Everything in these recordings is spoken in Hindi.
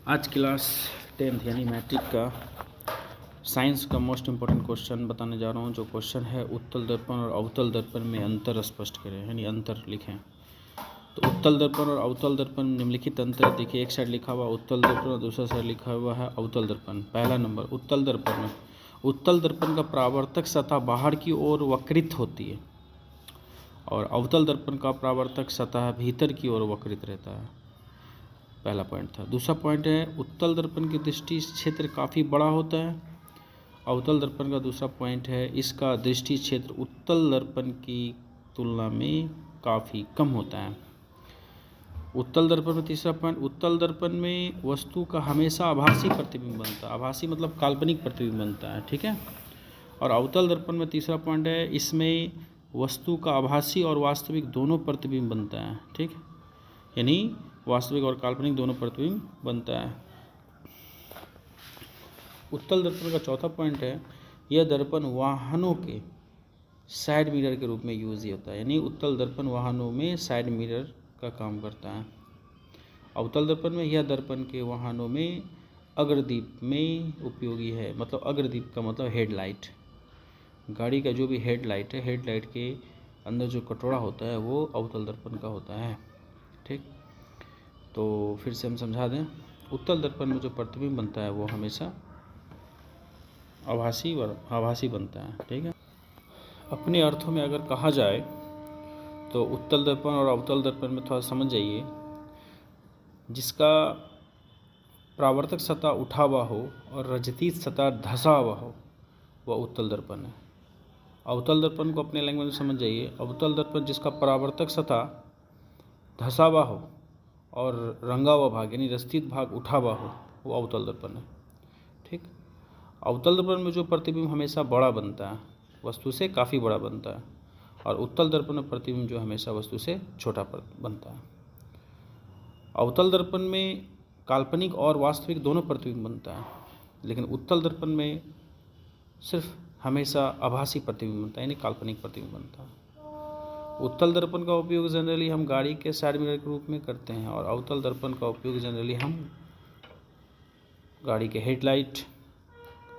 आज क्लास 10th यानी मैट्रिक का साइंस का मोस्ट इम्पोर्टेंट क्वेश्चन बताने जा रहा हूँ। जो क्वेश्चन है उत्तल दर्पण और अवतल दर्पण में अंतर स्पष्ट करें, यानी अंतर लिखें। तो उत्तल दर्पण और अवतल दर्पण निम्नलिखित अंतर देखिए। एक साइड लिखा हुआ उत्तल दर्पण और दूसरा साइड लिखा हुआ है अवतल दर्पण। पहला नंबर उत्तल दर्पण में, उत्तल दर्पण का परावर्तक सतह बाहर की ओर वक्रित होती है और अवतल दर्पण का परावर्तक सतह भीतर की ओर वक्रित रहता है। पहला पॉइंट था। दूसरा पॉइंट है उत्तल दर्पण की दृष्टि क्षेत्र काफ़ी बड़ा होता है। अवतल दर्पण का दूसरा पॉइंट है इसका दृष्टि क्षेत्र उत्तल दर्पण की तुलना में काफ़ी कम होता है। उत्तल दर्पण में तीसरा पॉइंट, उत्तल दर्पण में वस्तु का हमेशा आभासी प्रतिबिंब बनता है। आभासी मतलब काल्पनिक प्रतिबिंब बनता है, ठीक है। और अवतल दर्पण में तीसरा पॉइंट है इसमें वस्तु का आभासी और वास्तविक दोनों प्रतिबिंब बनता है, ठीक, यानी वास्तविक और काल्पनिक दोनों प्रतिबिंब बनता है। उत्तल दर्पण का चौथा पॉइंट है यह दर्पण वाहनों के साइड मिरर के रूप में यूज होता है, यानी उत्तल दर्पण वाहनों में साइड मिरर का काम करता है। अवतल दर्पण में यह दर्पण के वाहनों में अग्रदीप में उपयोगी है। मतलब अग्रदीप का मतलब हेडलाइट, गाड़ी का जो भी हेडलाइट है, हेडलाइट के अंदर जो कटोरा होता है वो अवतल दर्पण का होता है, ठीक। तो फिर से हम समझा दें, उत्तल दर्पण में जो प्रतिबिंब बनता है वो हमेशा आभासी बनता है, ठीक है। अपने अर्थों में अगर कहा जाए तो उत्तल दर्पण और अवतल दर्पण में थोड़ा समझ जाइए। जिसका परावर्तक सतह उठा हुआ हो और रजतीय सतह धंसा हुआ हो वह उत्तल दर्पण है। अवतल दर्पण को अपने लैंग्वेज में समझ जाइए। अवतल दर्पण जिसका परावर्तक सतह धंसा हुआ हो और रंगा हुआ भाग यानी रजतीय भाग उठा हुआ हो वो अवतल दर्पण है, ठीक। अवतल दर्पण में जो प्रतिबिंब हमेशा बड़ा बनता है, वस्तु से काफ़ी बड़ा बनता है, और उत्तल दर्पण में प्रतिबिंब जो हमेशा वस्तु से छोटा बनता है। अवतल दर्पण में काल्पनिक और वास्तविक दोनों प्रतिबिंब बनता है, लेकिन उत्तल दर्पण में सिर्फ हमेशा आभासी प्रतिबिंब बनता है, यानी काल्पनिक प्रतिबिंब बनता है। उत्तल दर्पण का उपयोग जनरली हम गाड़ी के साइड मिरर के रूप में करते हैं और अवतल दर्पण का उपयोग जनरली हम गाड़ी के हेडलाइट,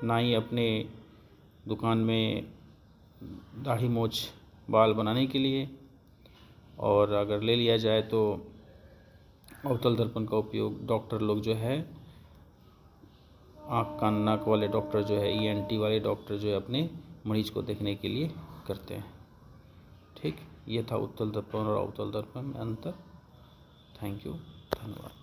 नाई अपने दुकान में दाढ़ी मोछ बाल बनाने के लिए, और अगर ले लिया जाए तो अवतल दर्पण का उपयोग डॉक्टर लोग जो है, आँख कान नाक वाले डॉक्टर जो है, ENT वाले डॉक्टर जो है अपने मरीज को देखने के लिए करते हैं, ठीक। ये था उत्तल दर्पण और अवतल दर्पण में अंतर। थैंक यू, धन्यवाद।